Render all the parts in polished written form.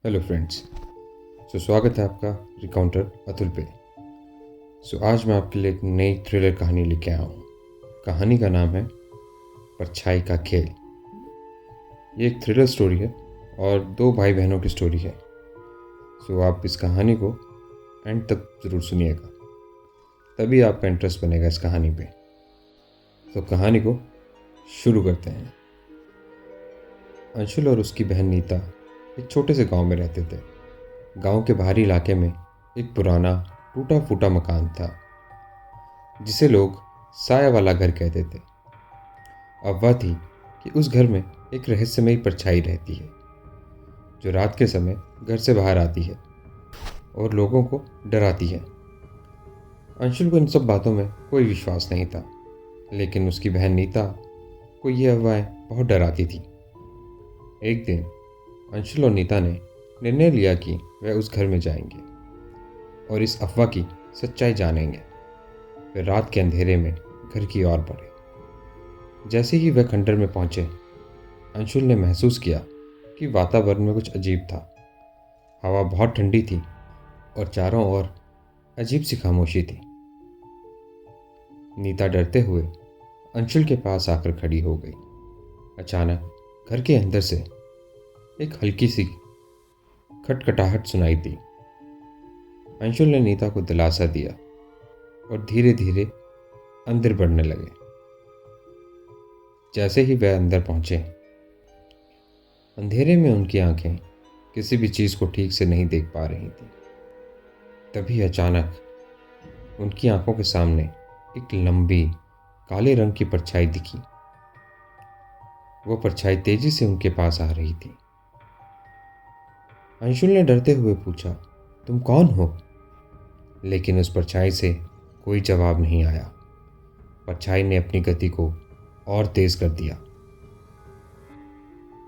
Hello friends. स्वागत है आपका रिकाउंटर अतुल पे। आज मैं आपके लिए एक नई थ्रिलर कहानी लेके आया हूँ। कहानी का नाम है परछाई का खेल। ये एक थ्रिलर स्टोरी है और दो भाई बहनों की स्टोरी है। आप इस कहानी को एंड तक ज़रूर सुनिएगा, तभी आपका इंटरेस्ट बनेगा इस कहानी पे। कहानी को शुरू करते हैं। अंशुल और उसकी बहन नीता एक छोटे से गांव में रहते थे। गांव के बाहरी इलाके में एक पुराना टूटा फूटा मकान था जिसे लोग साया वाला घर कहते थे। अफवाह थी कि उस घर में एक रहस्यमयी परछाई रहती है जो रात के समय घर से बाहर आती है और लोगों को डराती है। अंशुल को इन सब बातों में कोई विश्वास नहीं था, लेकिन उसकी बहन नीता को ये अफवाहें बहुत डराती थी। एक दिन अंशुल और नीता ने निर्णय लिया कि वह उस घर में जाएंगे और इस अफवाह की सच्चाई जानेंगे। वे रात के अंधेरे में घर की ओर बढ़े। जैसे ही वह खंडर में पहुंचे, अंशुल ने महसूस किया कि वातावरण में कुछ अजीब था। हवा बहुत ठंडी थी और चारों ओर अजीब सी खामोशी थी। नीता डरते हुए अंशुल के पास आकर खड़ी हो गई। अचानक घर के अंदर से एक हल्की सी खटखटाहट सुनाई दी। अंशुल ने नीता को दिलासा दिया और धीरे धीरे अंदर बढ़ने लगे। जैसे ही वह अंदर पहुंचे, अंधेरे में उनकी आंखें किसी भी चीज को ठीक से नहीं देख पा रही थी। तभी अचानक उनकी आंखों के सामने एक लंबी काले रंग की परछाई दिखी। वो परछाई तेजी से उनके पास आ रही थी। अंशुल ने डरते हुए पूछा, तुम कौन हो? लेकिन उस परछाई से कोई जवाब नहीं आया। परछाई ने अपनी गति को और तेज कर दिया।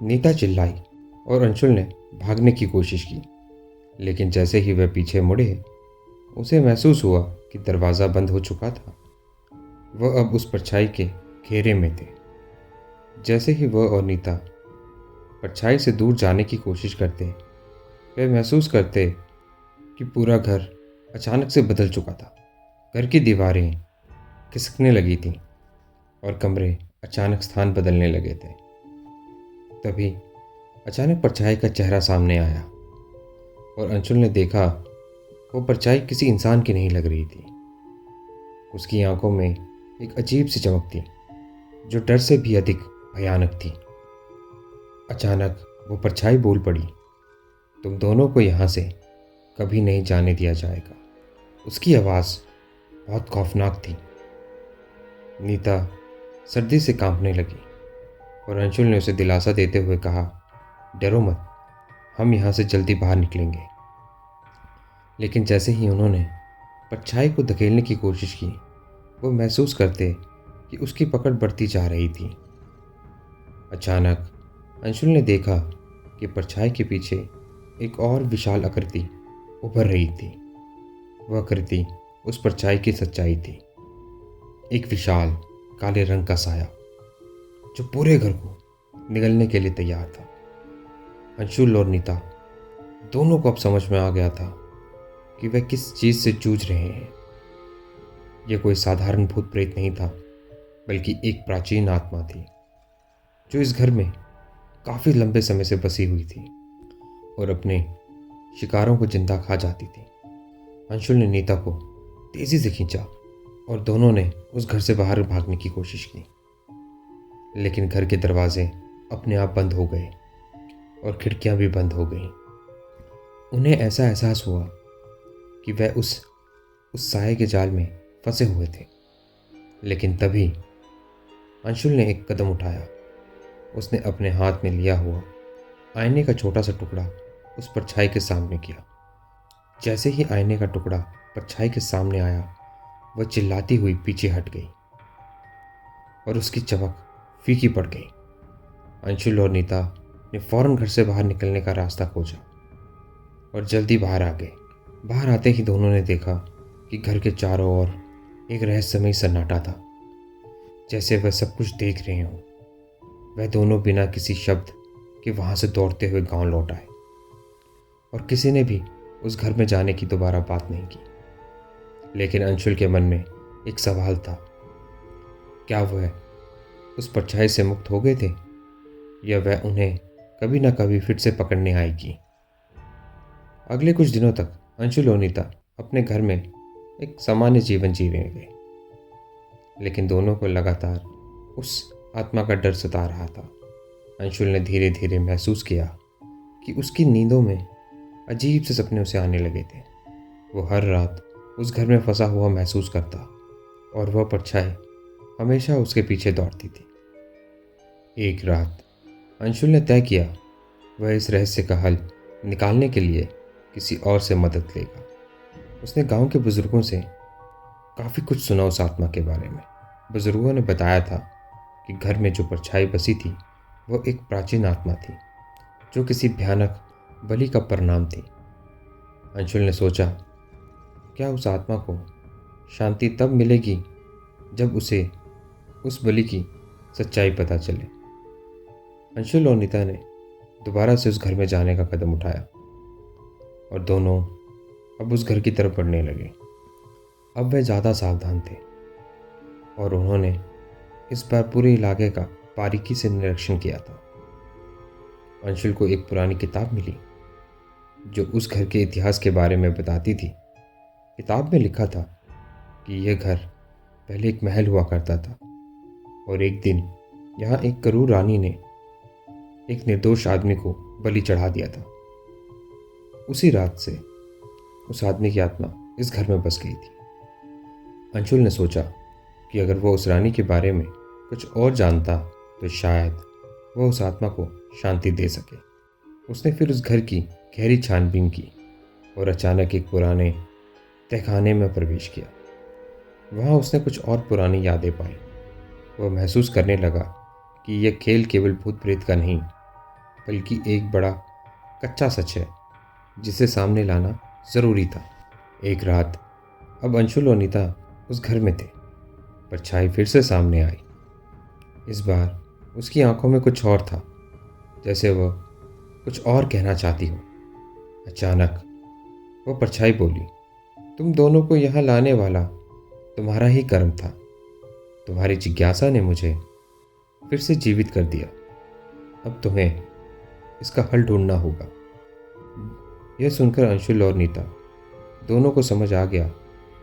नीता चिल्लाई और अंशुल ने भागने की कोशिश की, लेकिन जैसे ही वह पीछे मुड़े, उसे महसूस हुआ कि दरवाज़ा बंद हो चुका था। वह अब उस परछाई के घेरे में थे। जैसे ही वह और नीता परछाई से दूर जाने की कोशिश करते, वे महसूस करते कि पूरा घर अचानक से बदल चुका था। घर की दीवारें खिसकने लगी थीं और कमरे अचानक स्थान बदलने लगे थे। तभी अचानक परछाई का चेहरा सामने आया और अंशुल ने देखा वो परछाई किसी इंसान की नहीं लग रही थी। उसकी आंखों में एक अजीब सी चमक थी जो डर से भी अधिक भयानक थी। अचानक वो परछाई बोल पड़ी, तुम दोनों को यहाँ से कभी नहीं जाने दिया जाएगा। उसकी आवाज़ बहुत खौफनाक थी। नीता सर्दी से कांपने लगी और अंशुल ने उसे दिलासा देते हुए कहा, डरो मत, हम यहाँ से जल्दी बाहर निकलेंगे। लेकिन जैसे ही उन्होंने परछाई को धकेलने की कोशिश की, वो महसूस करते कि उसकी पकड़ बढ़ती जा रही थी। अचानक अंशुल ने देखा कि परछाई के पीछे एक और विशाल आकृति उभर रही थी। वह आकृति उस परछाई की सच्चाई थी। एक विशाल काले रंग का साया जो पूरे घर को निगलने के लिए तैयार था। अंशुल और नीता दोनों को अब समझ में आ गया था कि वह किस चीज़ से जूझ रहे हैं। यह कोई साधारण भूत प्रेत नहीं था, बल्कि एक प्राचीन आत्मा थी जो इस घर में काफ़ी लंबे समय से बसी हुई थी और अपने शिकारों को जिंदा खा जाती थी। अंशुल ने नीता को तेजी से खींचा और दोनों ने उस घर से बाहर भागने की कोशिश की, लेकिन घर के दरवाजे अपने आप बंद हो गए और खिड़कियां भी बंद हो गईं। उन्हें ऐसा एहसास हुआ कि वह उस साये के जाल में फंसे हुए थे। लेकिन तभी अंशुल ने एक कदम उठाया। उसने अपने हाथ में लिया हुआ आईने का छोटा सा टुकड़ा उस परछाई के सामने किया। जैसे ही आईने का टुकड़ा परछाई के सामने आया, वह चिल्लाती हुई पीछे हट गई और उसकी चमक फीकी पड़ गई। अंशुल और नीता ने फौरन घर से बाहर निकलने का रास्ता खोजा और जल्दी बाहर आ गए। बाहर आते ही दोनों ने देखा कि घर के चारों ओर एक रहस्यमयी सन्नाटा था, जैसे वह सब कुछ देख रहे हों। वह दोनों बिना किसी शब्द के वहाँ से दौड़ते हुए गांव लौट आए। और किसी ने भी उस घर में जाने की दोबारा बात नहीं की। लेकिन अंशुल के मन में एक सवाल था, क्या वह उस परछाई से मुक्त हो गए थे या वह उन्हें कभी ना कभी फिर से पकड़ने आएगी। अगले कुछ दिनों तक अंशुल और नीता अपने घर में एक सामान्य जीवन जीने लगे, लेकिन दोनों को लगातार उस आत्मा का डर सता रहा था। अंशुल ने धीरे धीरे महसूस किया कि उसकी नींदों में अजीब से सपने उसे आने लगे थे। वो हर रात उस घर में फंसा हुआ महसूस करता और वह परछाई हमेशा उसके पीछे दौड़ती थी। एक रात अंशुल ने तय किया वह इस रहस्य का हल निकालने के लिए किसी और से मदद लेगा। उसने गांव के बुजुर्गों से काफ़ी कुछ सुना उस आत्मा के बारे में। बुजुर्गों ने बताया था कि घर में जो परछाई बसी थी वह एक प्राचीन आत्मा थी जो किसी भयानक बलि का परिणाम थी। अंशुल ने सोचा, क्या उस आत्मा को शांति तब मिलेगी जब उसे उस बलि की सच्चाई पता चले। अंशुल और नीता ने दोबारा से उस घर में जाने का कदम उठाया और दोनों अब उस घर की तरफ बढ़ने लगे। अब वे ज़्यादा सावधान थे और उन्होंने इस बार पूरे इलाके का बारीकी से निरीक्षण किया था। अंशुल को एक पुरानी किताब मिली जो उस घर के इतिहास के बारे में बताती थी। किताब में लिखा था कि यह घर पहले एक महल हुआ करता था और एक दिन यहाँ एक क्रूर रानी ने एक निर्दोष आदमी को बलि चढ़ा दिया था। उसी रात से उस आदमी की आत्मा इस घर में बस गई थी। अंशुल ने सोचा कि अगर वह उस रानी के बारे में कुछ और जानता तो शायद वह उस आत्मा को शांति दे सके। उसने फिर उस घर की गहरी छानबीन की और अचानक एक पुराने तहखाने में प्रवेश किया। वहाँ उसने कुछ और पुरानी यादें पाई। वह महसूस करने लगा कि यह खेल केवल भूत प्रेत का नहीं बल्कि एक बड़ा कच्चा सच है जिसे सामने लाना ज़रूरी था। एक रात अब अंशुल और नीता उस घर में थे। परछाई फिर से सामने आई। इस बार उसकी आंखों में कुछ और था, जैसे वह कुछ और कहना चाहती हो। अचानक वह परछाई बोली, तुम दोनों को यहाँ लाने वाला तुम्हारा ही कर्म था। तुम्हारी जिज्ञासा ने मुझे फिर से जीवित कर दिया। अब तुम्हें इसका हल ढूंढना होगा। यह सुनकर अंशुल और नीता दोनों को समझ आ गया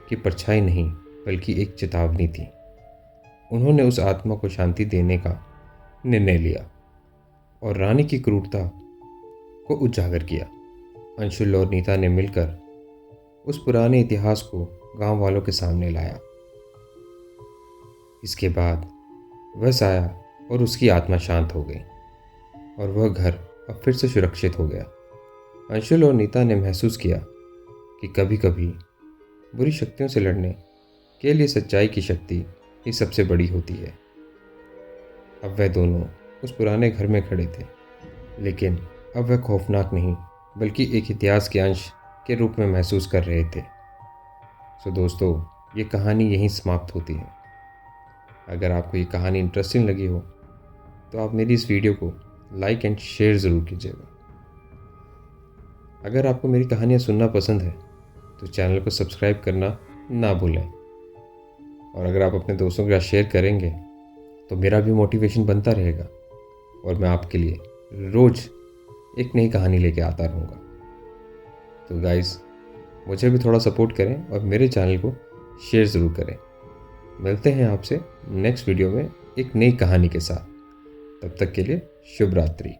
कि परछाई नहीं बल्कि एक चेतावनी थी। उन्होंने उस आत्मा को शांति देने का निर्णय लिया और रानी की क्रूरता को उजागर किया। अंशुल और नीता ने मिलकर उस पुराने इतिहास को गांव वालों के सामने लाया। इसके बाद वह साया और उसकी आत्मा शांत हो गई और वह घर अब फिर से सुरक्षित हो गया। अंशुल और नीता ने महसूस किया कि कभी कभी बुरी शक्तियों से लड़ने के लिए सच्चाई की शक्ति ही सबसे बड़ी होती है। अब वह दोनों उस पुराने घर में खड़े थे, लेकिन अब वह खौफनाक नहीं बल्कि एक इतिहास के अंश के रूप में महसूस कर रहे थे। सो दोस्तों, ये कहानी यहीं समाप्त होती है। अगर आपको ये कहानी इंटरेस्टिंग लगी हो तो आप मेरी इस वीडियो को लाइक एंड शेयर ज़रूर कीजिएगा। अगर आपको मेरी कहानियाँ सुनना पसंद है तो चैनल को सब्सक्राइब करना ना भूलें। और अगर आप अपने दोस्तों के साथ शेयर करेंगे तो मेरा भी मोटिवेशन बनता रहेगा और मैं आपके लिए रोज़ एक नई कहानी लेके आता रहूँगा। तो गाइस, मुझे भी थोड़ा सपोर्ट करें और मेरे चैनल को शेयर ज़रूर करें। मिलते हैं आपसे नेक्स्ट वीडियो में एक नई कहानी के साथ। तब तक के लिए शुभ रात्रि।